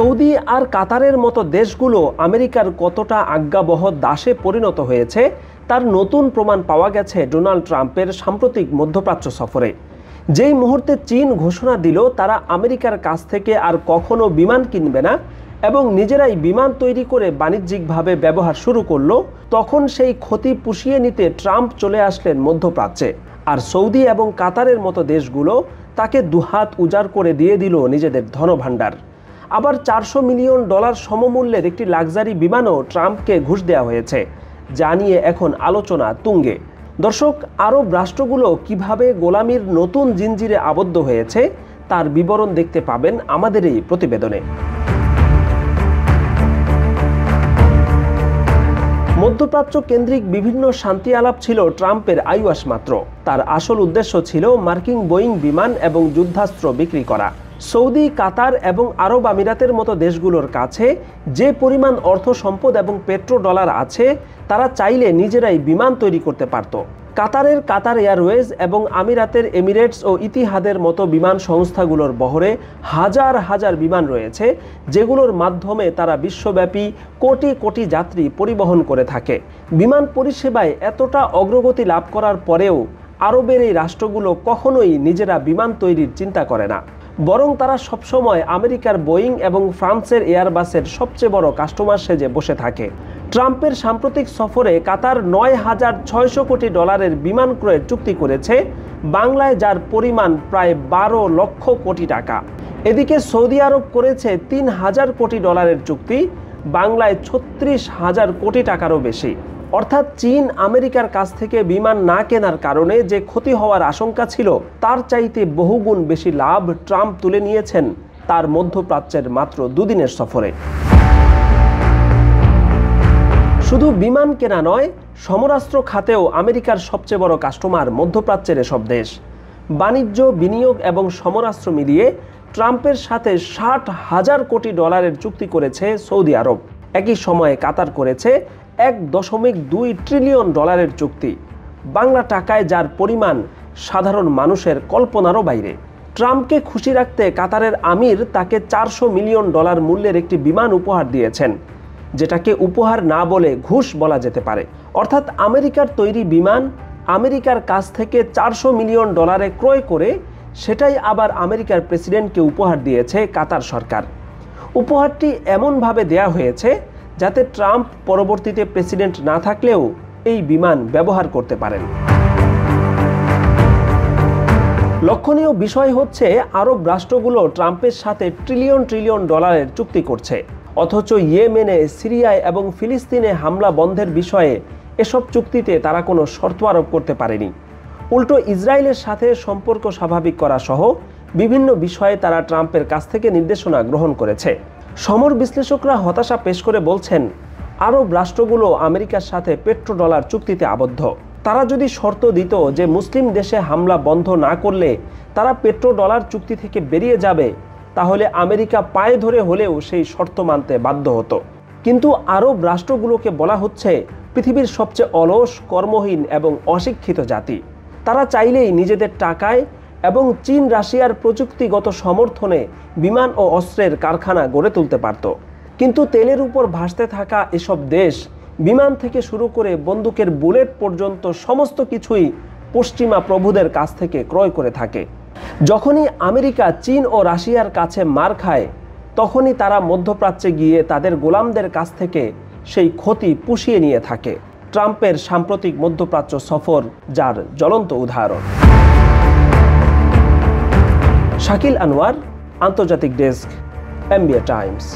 Saudi আর কাতারের মতো দেশগুলো আমেরিকার কতটা আজ্ঞাবহ দাসে পরিণত হয়েছে তার নতুন প্রমাণ পাওয়া গেছে ডোনাল্ড ট্রাম্পের সাম্প্রতিক মধ্যপ্রাচ্য সফরে। যেই মুহূর্তে চীন ঘোষণা দিল তারা আমেরিকার কাছ থেকে আর কখনো বিমান কিনবে না এবং নিজেরাই বিমান তৈরি করে বাণিজ্যিকভাবে ব্যবহার শুরু করলো, তখন সেই ক্ষতি পুষিয়ে নিতে ট্রাম্প চলে আসলেন মধ্যপ্রাচ্যে। আর সৌদি এবং কাতারের মতো দেশগুলো তাকে দুহাত উজাড় করে দিয়ে দিল নিজেদের ধনভাণ্ডার। আবার $400 মিলিয়ন সমমূল্যের একটি লাক্সারি বিমানও ট্রাম্পকে ঘুষ দেওয়া হয়েছে, যা নিয়ে এখন আলোচনা তুঙ্গে। দর্শক, আরব রাষ্ট্রগুলো কিভাবে গোলামির নতুন জিঞ্জিরে আবদ্ধ হয়েছে তার বিবরণ দেখতে পাবেন আমাদের এই প্রতিবেদনে। মধ্যপ্রাচ্য কেন্দ্রিক বিভিন্ন শান্তি আলাপ ছিল ট্রাম্পের আইওয়াস মাত্র। তার আসল উদ্দেশ্য ছিল মার্কিন বোয়িং বিমান এবং যুদ্ধাস্ত্র বিক্রি করা। সৌদি, কাতার এবং আরব আমিরাতের মতো দেশগুলোর কাছে যে পরিমাণ অর্থ সম্পদ এবং পেট্রোডলার আছে, তারা চাইলে নিজেরাই বিমান তৈরি করতে পারত। কাতারের কাতার এয়ারওয়েজ এবং আমিরাতের এমিরেটস ও ইতিহাদের মতো বিমান সংস্থাগুলোর বহরে হাজার হাজার বিমান রয়েছে, যেগুলোর মাধ্যমে তারা বিশ্বব্যাপী কোটি কোটি যাত্রী পরিবহন করে থাকে। বিমান পরিষেবায় এতটা অগ্রগতি লাভ করার পরেও আরবের এই রাষ্ট্রগুলো কখনোই নিজেরা বিমান তৈরির চিন্তা করে না, বরং তারা সবসময় আমেরিকার বোয়িং এবং ফ্রান্সের এয়ারবাসের সবচেয়ে বড় কাস্টমার সেজে বসে থাকে। ট্রাম্পের সাম্প্রতিক সফরে কাতার $9,600 কোটি বিমান ক্রয়ের চুক্তি করেছে, বাংলায় যার পরিমাণ প্রায় 12 লক্ষ কোটি টাকা। এদিকে সৌদি আরব করেছে $3,000 কোটি চুক্তি, বাংলায় 36,000 কোটি টাকারও বেশি। অর্থাৎ চীন আমেরিকার কাছ থেকে বিমান না কেনার কারণে যে ক্ষতি হওয়ার আশঙ্কা ছিল, তার চাইতে বহুগুণ বেশি লাভ ট্রাম্প তুলে নিয়েছেন তার মধ্যপ্রাচ্যের মাত্র দুদিনের সফরে। শুধু বিমান কেনা নয়, সমরাস্ত্র খাতেও আমেরিকার সবচেয়ে বড় কাস্টমার মধ্যপ্রাচ্যের এসব দেশ। বাণিজ্য, বিনিয়োগ এবং সমরাস্ত্র মিলিয়ে ট্রাম্পের সাথে $60,000 কোটি চুক্তি করেছে সৌদি আরব। একই সময়ে কাতার করেছে $1.2 ট্রিলিয়ন চুক্তি, বাংলা টাকায় যার পরিমাণ সাধারণ মানুষের কল্পনারও বাইরে। ট্রাম্পকে খুশি রাখতে কাতারের আমির তাকে $400 মিলিয়ন মূল্যের একটি বিমান উপহার দিয়েছেন, যেটাকে উপহার না বলে ঘুষ বলা যেতে পারে। অর্থাৎ আমেরিকার তৈরি বিমান আমেরিকার কাছ থেকে $400 মিলিয়ন ক্রয় করে সেটাই আবার আমেরিকার প্রেসিডেন্টকে উপহার দিয়েছে কাতার সরকার। উপহারটি এমনভাবে দেয়া হয়েছে যাতে ট্রাম্প পরবর্তীতে প্রেসিডেন্ট না থাকলেও এই বিমান ব্যবহার করতে পারেন। লক্ষণীয় বিষয় হচ্ছে, আরব রাষ্ট্রগুলো ট্রাম্পের সাথে ট্রিলিয়ন ট্রিলিয়ন ডলারের চুক্তি করছে, অথচ ইয়েমেনে, সিরিয়ায় এবং ফিলিস্তিনে হামলা বন্ধের বিষয়ে এসব চুক্তিতে তারা কোনো শর্ত আরোপ করতে পারেনি। উল্টো ইসরায়েলের সাথে সম্পর্ক স্বাভাবিক করা সহ বিভিন্ন বিষয়ে তারা ট্রাম্পের কাছ থেকে নির্দেশনা গ্রহণ করেছে। সমর বিশ্লেষকরা হতাশা পেশ করে বলছেন, আরব রাষ্ট্রগুলো আমেরিকার সাথে পেট্রোডলার চুক্তিতে আবদ্ধ। তারা যদি শর্ত দিত যে মুসলিম দেশে হামলা বন্ধ না করলে তারা পেট্রোডলার চুক্তি থেকে বেরিয়ে যাবে, তাহলে আমেরিকা পায়ে ধরে হলেও সেই শর্ত মানতে বাধ্য হতো। কিন্তু আরব রাষ্ট্রগুলোকে বলা হচ্ছে পৃথিবীর সবচেয়ে অলস, কর্মহীন এবং অশিক্ষিত জাতি। তারা চাইলেই নিজেদের টাকায় এবং চীন রাশিয়ার প্রযুক্তিগত সমর্থনে বিমান ও অস্ত্রের কারখানা গড়ে তুলতে পারত। কিন্তু তেলের উপর ভাসতে থাকা এসব দেশ বিমান থেকে শুরু করে বন্দুকের বুলেট পর্যন্ত সমস্ত কিছুই পশ্চিমা প্রভুদের কাছ থেকে ক্রয় করে থাকে। যখনই আমেরিকা চীন ও রাশিয়ার কাছে মার খায়, তখনই তারা মধ্যপ্রাচ্যে গিয়ে তাদের গোলামদের কাছ থেকে সেই ক্ষতি পুষিয়ে নিয়ে থাকে। ট্রাম্পের সাম্প্রতিক মধ্যপ্রাচ্য সফর যার জ্বলন্ত উদাহরণ। শাকিল আনোয়ার, আন্তর্জাতিক ডেস্ক, এমবিএ টাইমস।